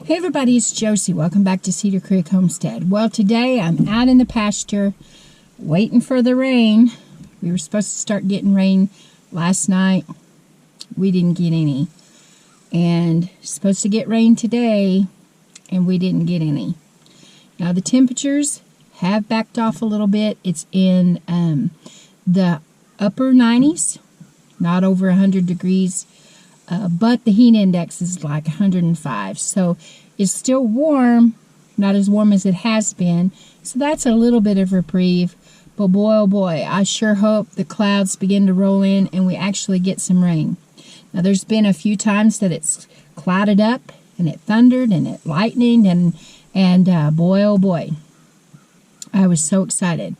Hey everybody, it's Josie. Welcome back to Cedar Creek Homestead. Well, today I'm out in the pasture waiting for the rain. We were supposed to start getting rain last night. We didn't get any. And supposed to get rain today, and we didn't get any. Now the temperatures have backed off a little bit. It's in the upper 90s, not over 100 degrees. But the heat index is like 105, so it's still warm, not as warm as it has been, so that's a little bit of reprieve. But boy, oh boy, I sure hope the clouds begin to roll in and we actually get some rain. Now there's been a few times that it's clouded up and it thundered and it lightninged, and boy, oh boy, I was so excited.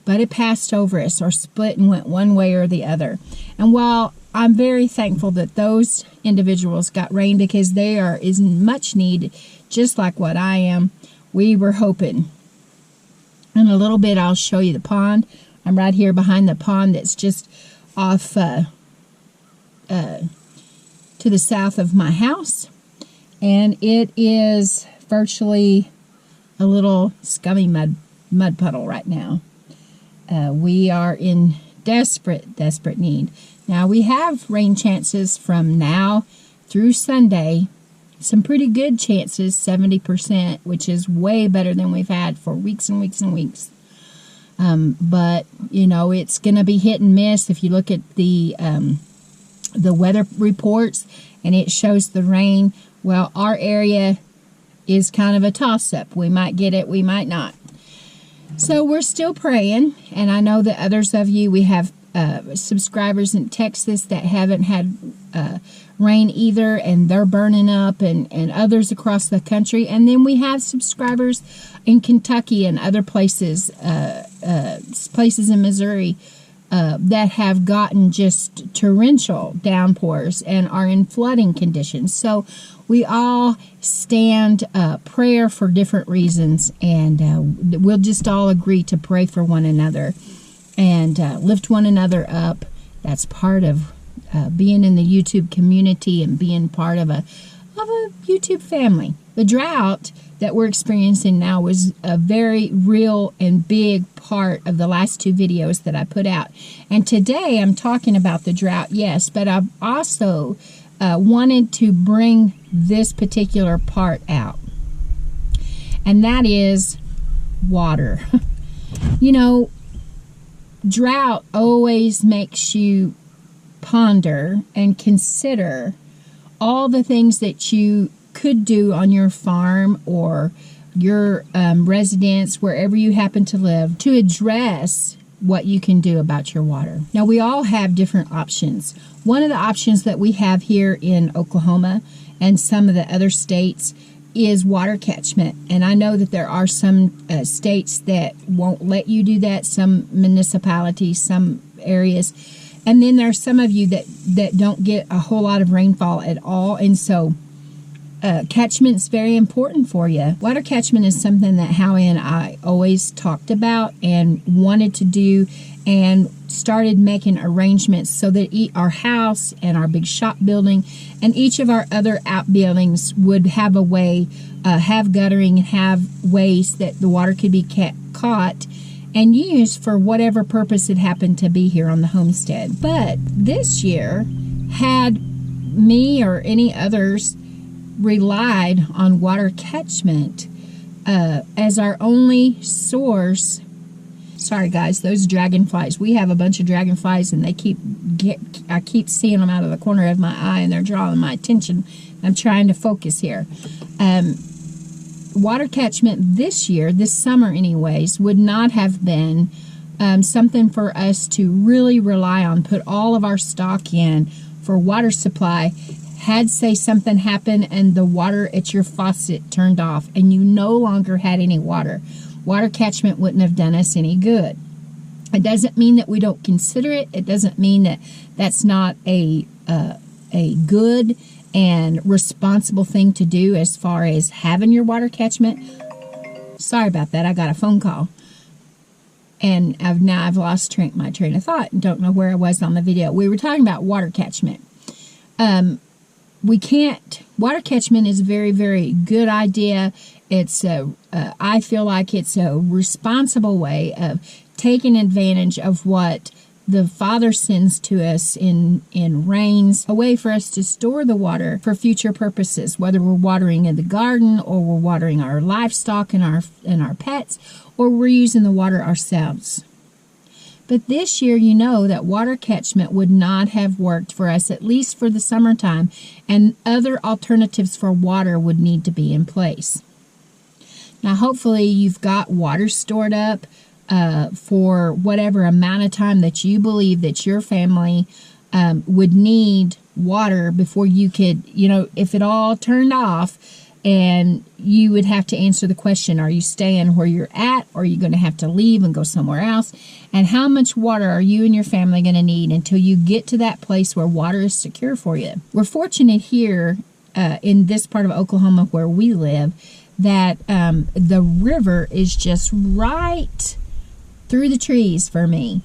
But it passed over us, or split and went one way or the other. And while I'm very thankful that those individuals got rain, because they are is much needed, just like what I am, we were hoping. In a little bit, I'll show you the pond. I'm right here behind the pond that's just off to the south of my house. And it is virtually a little scummy mud puddle right now. We are in desperate need. Now, we have rain chances from now through Sunday. Some pretty good chances, 70%, which is way better than we've had for weeks and weeks and weeks. But, you know, it's going to be hit and miss. If you look at the weather reports and it shows the rain, well, our area is kind of a toss-up. We might get it, we might not. So we're still praying, and I know that others of you, we have subscribers in Texas that haven't had rain either, and they're burning up, and others across the country. And then we have subscribers in Kentucky and other places, places in Missouri that have gotten just torrential downpours and are in flooding conditions. So we all stand prayer for different reasons, and we'll just all agree to pray for one another and lift one another up. That's part of being in the YouTube community and being part of a YouTube family. The drought that we're experiencing now was a very real and big part of the last two videos that I put out. And today I'm talking about the drought, yes, but I've also wanted to bring this particular part out, and that is water. You know, drought always makes you ponder and consider all the things that you could do on your farm or your residence, wherever you happen to live, to address what you can do about your water. Now, we all have different options. One of the options that we have here in Oklahoma and some of the other states is water catchment. And I know that there are some states that won't let you do that, some municipalities, some areas. And then there are some of you that don't get a whole lot of rainfall at all. And so catchment is very important for you. Water catchment is something that Howie and I always talked about and wanted to do, and started making arrangements so that our house and our big shop building and each of our other outbuildings would have a way, have guttering, and have ways that the water could be caught and used for whatever purpose it happened to be here on the homestead. But this year, had me or any others relied on water catchment as our only source. Sorry guys, those dragonflies. We have a bunch of dragonflies, and they I keep seeing them out of the corner of my eye, and they're drawing my attention. I'm trying to focus here. Water catchment this year, this summer anyways, would not have been something for us to really rely on, put all of our stock in for water supply. Had, say, something happen and the water at your faucet turned off and you no longer had any water, water catchment wouldn't have done us any good. It doesn't mean that we don't consider it. It doesn't mean that that's not a good and responsible thing to do as far as having your water catchment. Sorry about that. I got a phone call. And I've lost my train of thought and don't know where I was on the video. We were talking about water catchment. we can't, water catchment is a very, very good idea. It's I feel like it's a responsible way of taking advantage of what the Father sends to us in rains, a way for us to store the water for future purposes, whether we're watering in the garden or we're watering our livestock and our pets, or we're using the water ourselves. But this year, you know that water catchment would not have worked for us, at least for the summertime, and other alternatives for water would need to be in place. Now, hopefully you've got water stored up for whatever amount of time that you believe that your family would need water before you could, if it all turned off and you would have to answer the question, are you staying where you're at, or are you going to have to leave and go somewhere else? And how much water are you and your family going to need until you get to that place where water is secure for you? We're fortunate here in this part of Oklahoma where we live that the river is just right through the trees for me.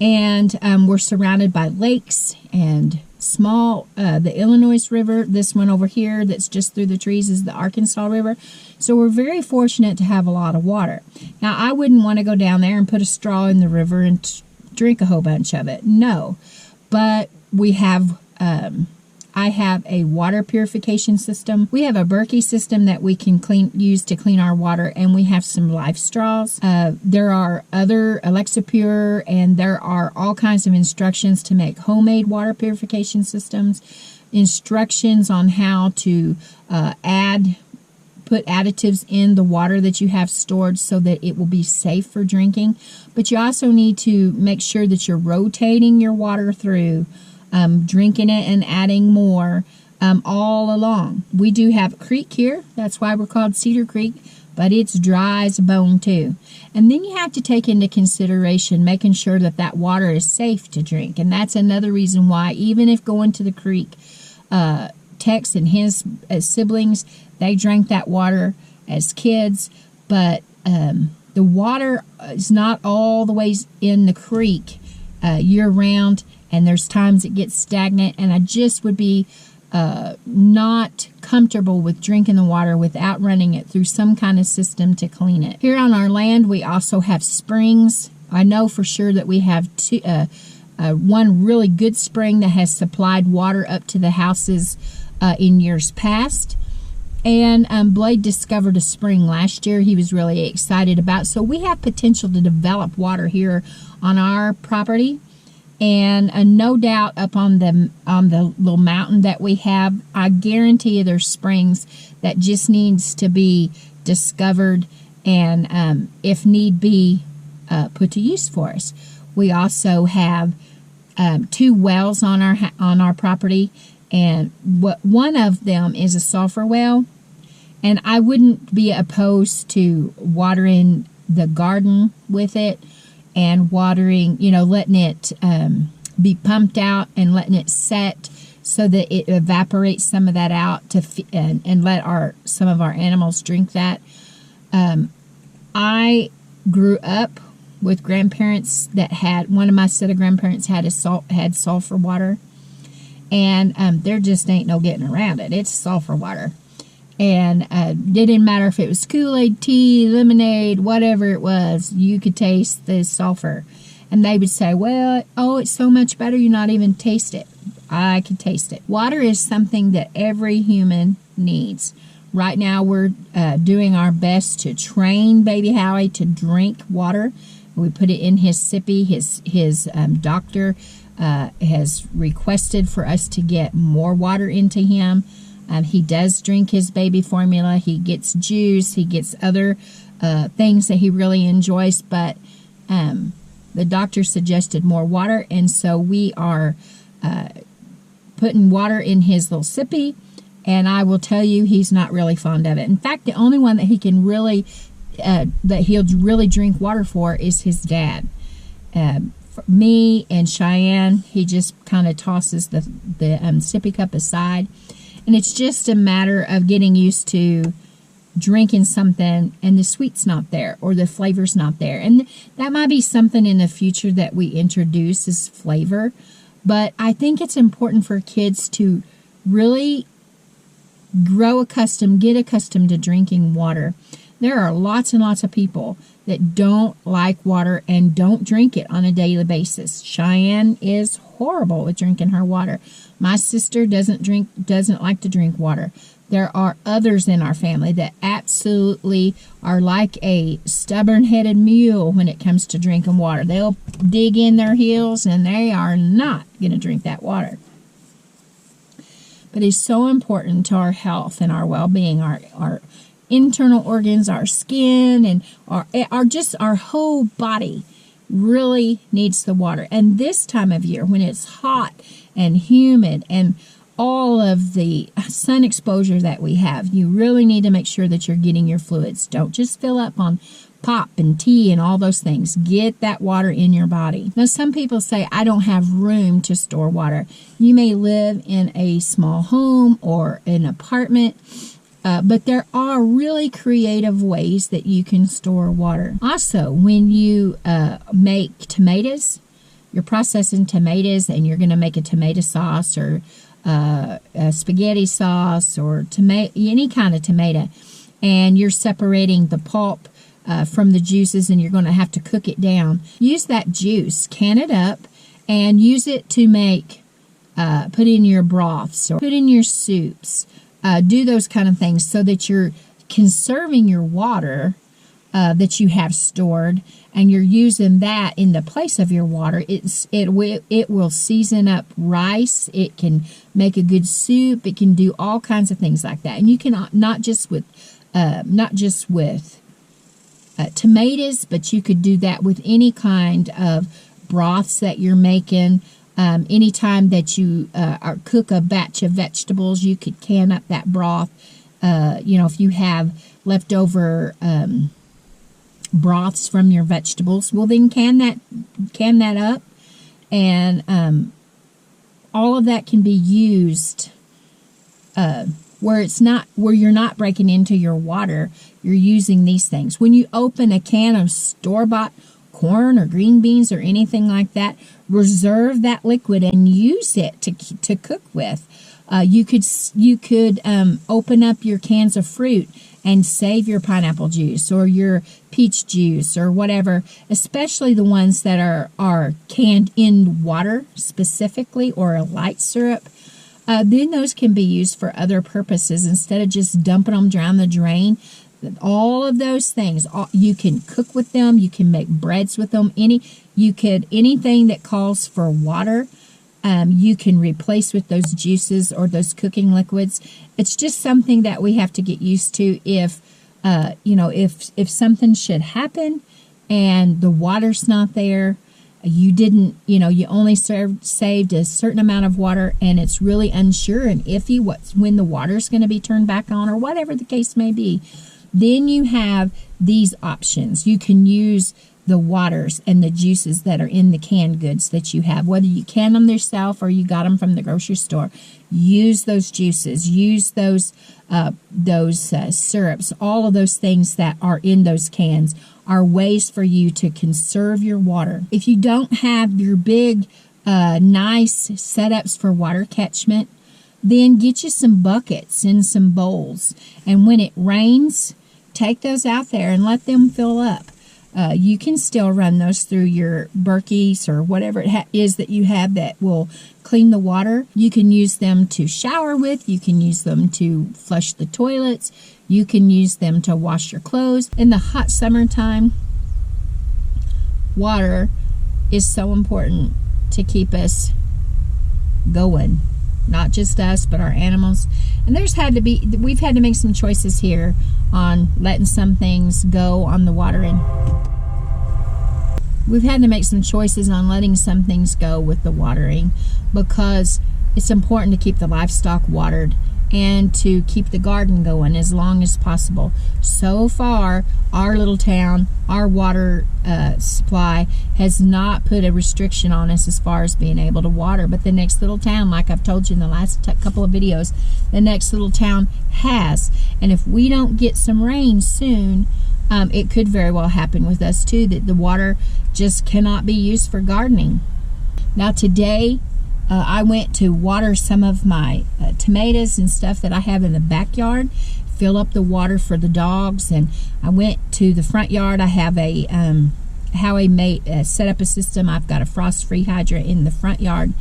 And we're surrounded by lakes and small, the Illinois River. This one over here that's just through the trees is the Arkansas River. So we're very fortunate to have a lot of water. Now, I wouldn't want to go down there and put a straw in the river and drink a whole bunch of it. No. But we have, I have a water purification system. We have a Berkey system that we can use to clean our water, and we have some life straws. There are other Alexa Pure, and there are all kinds of instructions to make homemade water purification systems, instructions on how to put additives in the water that you have stored so that it will be safe for drinking. But you also need to make sure that you're rotating your water through, drinking it and adding more all along. We do have a creek here. That's why we're called Cedar Creek, but it's dry as a bone too. And then you have to take into consideration making sure that that water is safe to drink. And that's another reason why, even if going to the creek, Tex and his siblings, they drank that water as kids, but the water is not all the way in the creek year round, and there's times it gets stagnant, and I just would be not comfortable with drinking the water without running it through some kind of system to clean it. Here on our land, we also have springs. I know for sure that we have one really good spring that has supplied water up to the houses in years past. And Blade discovered a spring last year he was really excited about. So we have potential to develop water here on our property. And no doubt up on the little mountain that we have, I guarantee you there's springs that just needs to be discovered and, if need be, put to use for us. We also have 2 wells on our property, and one of them is a sulfur well. And I wouldn't be opposed to watering the garden with it and watering, letting it be pumped out and letting it set so that it evaporates some of that out and let some of our animals drink that. I grew up with grandparents that one of my set of grandparents had sulfur water, and there just ain't no getting around it. It's sulfur water. And it didn't matter if it was Kool-Aid, tea, lemonade, whatever it was, you could taste the sulfur. And they would say, well, it's so much better you not even taste it. I could taste it. Water is something that every human needs. Right now we're doing our best to train baby Howie to drink water. We put it in his sippy. His doctor has requested for us to get more water into him. He does drink his baby formula. He gets juice. He gets other things that he really enjoys. But the doctor suggested more water, and so we are putting water in his little sippy. And I will tell you, he's not really fond of it. In fact, the only one that he can really that he'll really drink water for is his dad. For me and Cheyenne, he just kind of tosses the sippy cup aside. And it's just a matter of getting used to drinking something and the sweet's not there or the flavor's not there. And that might be something in the future that we introduce as flavor. But I think it's important for kids to really get accustomed to drinking water. There are lots and lots of people that don't like water and don't drink it on a daily basis. Cheyenne is horrible with drinking her water. My sister doesn't like to drink water. There are others in our family that absolutely are like a stubborn-headed mule when it comes to drinking water. They'll dig in their heels and they are not going to drink that water. But it's so important to our health and our well-being, our internal organs, our skin, and our whole body really needs the water. And this time of year, when it's hot and humid and all of the sun exposure that we have, you really need to make sure that you're getting your fluids. Don't just fill up on pop and tea and all those things. Get that water in your body. Now, some people say, I don't have room to store water. You may live in a small home or an apartment, but there are really creative ways that you can store water. Also, when you make tomatoes, you're processing tomatoes and you're going to make a tomato sauce or a spaghetti sauce or any kind of tomato, and you're separating the pulp from the juices, and you're going to have to cook it down. Use that juice, can it up, and use it to make, put in your broths or put in your soups. Do those kind of things so that you're conserving your water that you have stored, and you're using that in the place of your water. It will season up rice. It can make a good soup. It can do all kinds of things like that. And you can not just with tomatoes, but you could do that with any kind of broths that you're making. Anytime that you cook a batch of vegetables, you could can up that broth. If you have leftover broths from your vegetables, well, then can that up, and all of that can be used where you're not breaking into your water. You're using these things. When you open a can of store-bought corn or green beans or anything like that, reserve that liquid and use it to cook with. You could open up your cans of fruit and save your pineapple juice or your peach juice or whatever, especially the ones that are canned in water specifically, or a light syrup. Then those can be used for other purposes instead of just dumping them down the drain. All of those things, you can cook with them. You can make breads with them. Anything that calls for water, you can replace with those juices or those cooking liquids. It's just something that we have to get used to. If something should happen and the water's not there, you only saved a certain amount of water, and it's really unsure and iffy when the water's going to be turned back on or whatever the case may be. Then you have these options. You can use the waters and the juices that are in the canned goods that you have, whether you can them yourself or you got them from the grocery store. Use those juices. Use those syrups. All of those things that are in those cans are ways for you to conserve your water. If you don't have your big, nice setups for water catchment, then get you some buckets and some bowls. And when it rains, take those out there and let them fill up. You can still run those through your Berkeys or whatever it is that you have that will clean the water. You can use them to shower with. You can use them to flush the toilets. You can use them to wash your clothes. In the hot summertime, water is so important to keep us going. Not just us, but our animals. And we've had to make some choices here on letting some things go on the watering. We've had to make some choices on letting some things go with the watering, because it's important to keep the livestock watered and to keep the garden going as long as possible. So far, our little town, our water supply has not put a restriction on us as far as being able to water. But the next little town, like I've told you in the last couple of videos, the next little town has. And if we don't get some rain soon, it could very well happen with us too, that the water just cannot be used for gardening. Now today, I went to water some of my tomatoes and stuff that I have in the backyard, fill up the water for the dogs, and I went to the front yard. I have a set up a system. I've got a frost-free hydrant in the front yard,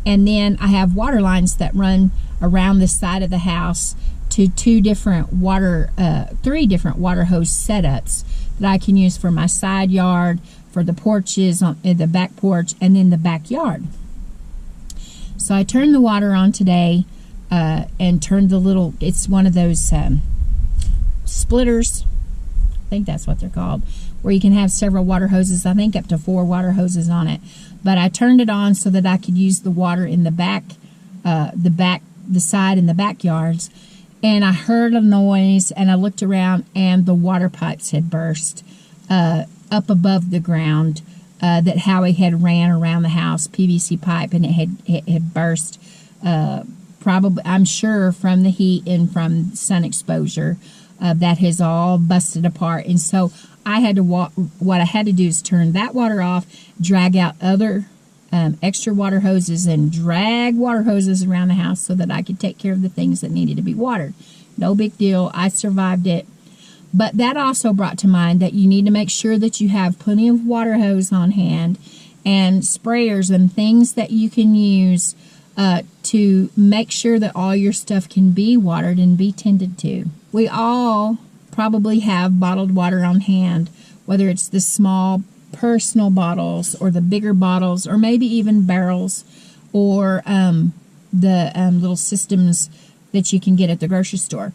and then I have water lines that run around the side of the house to three different water hose setups that I can use for my side yard, for the porches, on the back porch, and then the backyard. So I turned the water on today and turned the little, it's one of those splitters, I think that's what they're called, where you can have several water hoses, I think up to 4 water hoses on it. But I turned it on so that I could use the water in the side and the backyards. And I heard a noise, and I looked around, and the water pipes had burst up above the ground that Howie had ran around the house, PVC pipe, and it had burst, probably, I'm sure, from the heat and from sun exposure. That has all busted apart. And so I had to what I had to do is turn that water off, drag out other extra water hoses, and drag water hoses around the house so that I could take care of the things that needed to be watered. No big deal. I survived it. But that also brought to mind that you need to make sure that you have plenty of water hose on hand and sprayers and things that you can use to make sure that all your stuff can be watered and be tended to. We all probably have bottled water on hand, whether it's the small personal bottles or the bigger bottles, or maybe even barrels, or the little systems that you can get at the grocery store.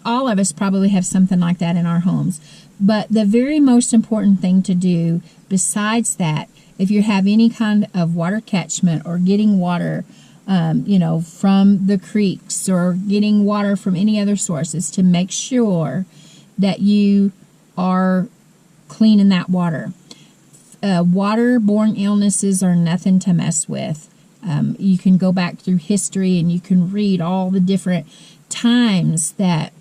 All of us probably have something like that in our homes. But the very most important thing to do besides that, if you have any kind of water catchment or getting water from the creeks or getting water from any other sources, to make sure that you are cleaning that water. Waterborne illnesses are nothing to mess with. You can go back through history and you can read all the different times that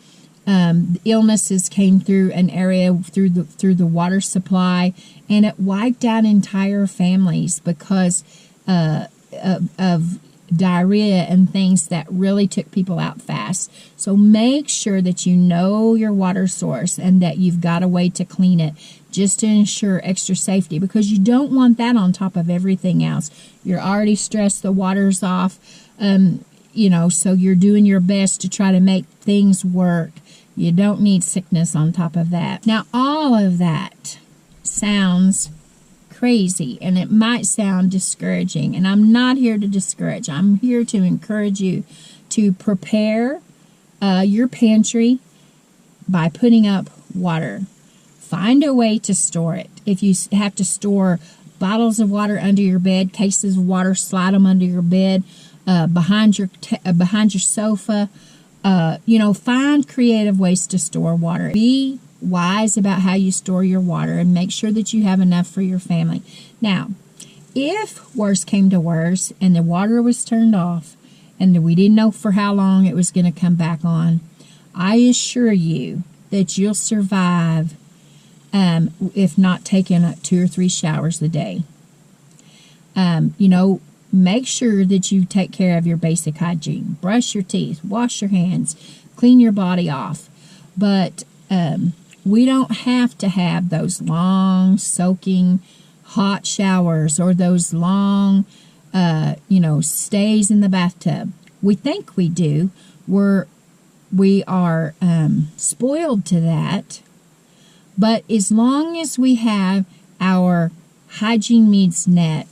illnesses came through an area through the water supply, and it wiped out entire families because of diarrhea and things that really took people out fast. So make sure that you know your water source and that you've got a way to clean it, just to ensure extra safety, because you don't want that on top of everything else. You're already stressed, the water's off, so you're doing your best to try to make things work. You don't need sickness on top of that. Now, all of that sounds crazy, and it might sound discouraging, and I'm not here to discourage. I'm here to encourage you to prepare your pantry by putting up water. Find a way to store it. If you have to store bottles of water under your bed, cases of water, slide them under your bed, behind your sofa. Find creative ways to store water. Be wise about how you store your water and make sure that you have enough for your family. Now, if worse came to worse and the water was turned off and we didn't know for how long it was going to come back on, I assure you that you'll survive if not taking 2 or 3 showers a day. Make sure that you take care of your basic hygiene. Brush your teeth, wash your hands, clean your body off. But we don't have to have those long, soaking, hot showers or those long, stays in the bathtub. We think we do. We are spoiled to that. But as long as we have our hygiene needs met,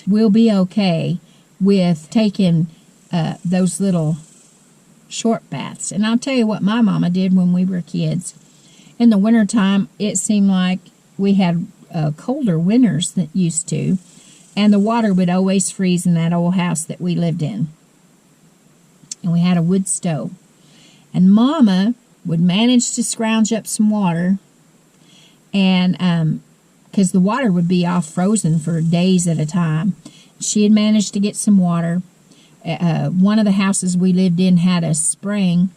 we'll be okay with taking those little short baths. And I'll tell you what my mama did when we were kids. In the wintertime, it seemed like we had colder winters than used to, and the water would always freeze in that old house that we lived in. And we had a wood stove. And Mama would manage to scrounge up some water, and because the water would be all frozen for days at a time. She had managed to get some water. One of the houses we lived in had a spring,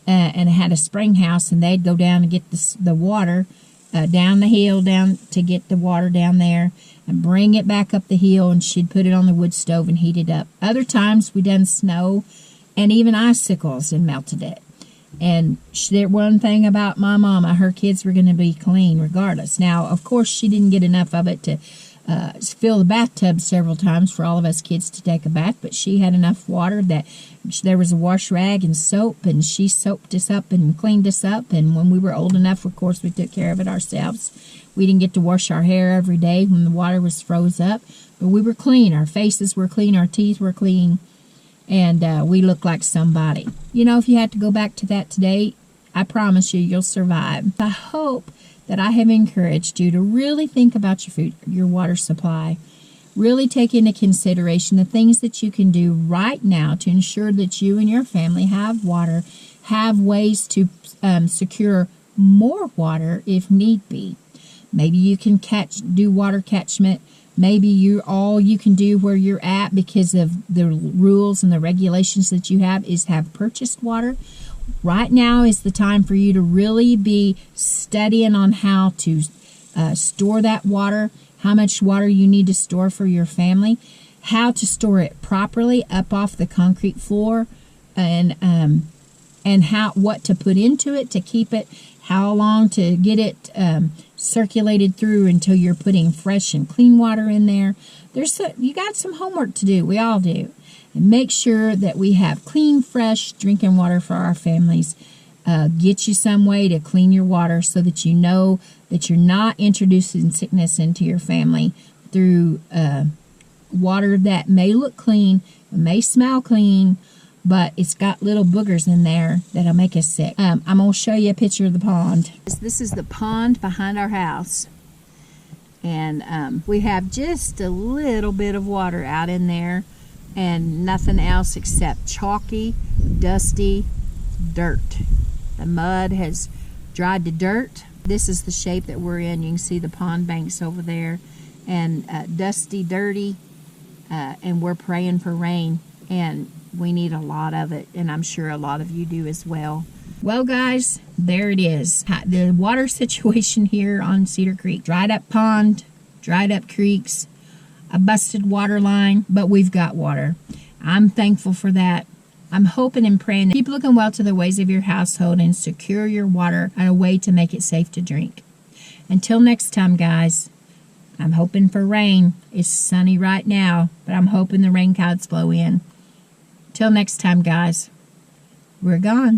and it had a spring house, and they'd go down and get the water, down the hill down to get the water down there and bring it back up the hill, and she'd put it on the wood stove and heat it up. Other times we done snow and even icicles and melted it. And one thing about my mama, her kids were going to be clean regardless. Now, of course, she didn't get enough of it to fill the bathtub several times for all of us kids to take a bath, but she had enough water that there was a wash rag and soap, and she soaped us up and cleaned us up. And when we were old enough, of course, we took care of it ourselves. We didn't get to wash our hair every day when the water was froze up, but we were clean. Our faces were clean, our teeth were clean, and we looked like somebody. You know, if you had to go back to that today, I promise you, you'll survive. I hope that I have encouraged you to really think about your water supply. Really take into consideration the things that you can do right now to ensure that you and your family have water, have ways to secure more water if need be. Maybe you can do water catchment. Maybe all you can do where you're at because of the rules and the regulations that you have is have purchased water. Right now is the time for you to really be studying on how to store that water, how much water you need to store for your family, how to store it properly up off the concrete floor, and what to put into it to keep it, how long to get it circulated through until you're putting fresh and clean water in there. You got some homework to do. We all do. And make sure that we have clean, fresh drinking water for our families. Get you some way to clean your water so that you know that you're not introducing sickness into your family through water that may look clean, may smell clean, but it's got little boogers in there that'll make us sick. I'm going to show you a picture of the pond. This is the pond behind our house. And we have just a little bit of water out in there and nothing else except chalky, dusty dirt. The mud has dried to dirt. This is the shape that we're in. You can see the pond banks over there, and dusty, dirty, and we're praying for rain, and we need a lot of it, and I'm sure a lot of you do as well. Well, guys, there it is. The water situation here on Cedar Creek. Dried up pond, dried up creeks, a busted water line, but we've got water. I'm thankful for that. I'm hoping and praying that keep looking well to the ways of your household and secure your water in a way to make it safe to drink. Until next time, guys, I'm hoping for rain. It's sunny right now, but I'm hoping the rain clouds blow in. Till next time, guys, we're gone.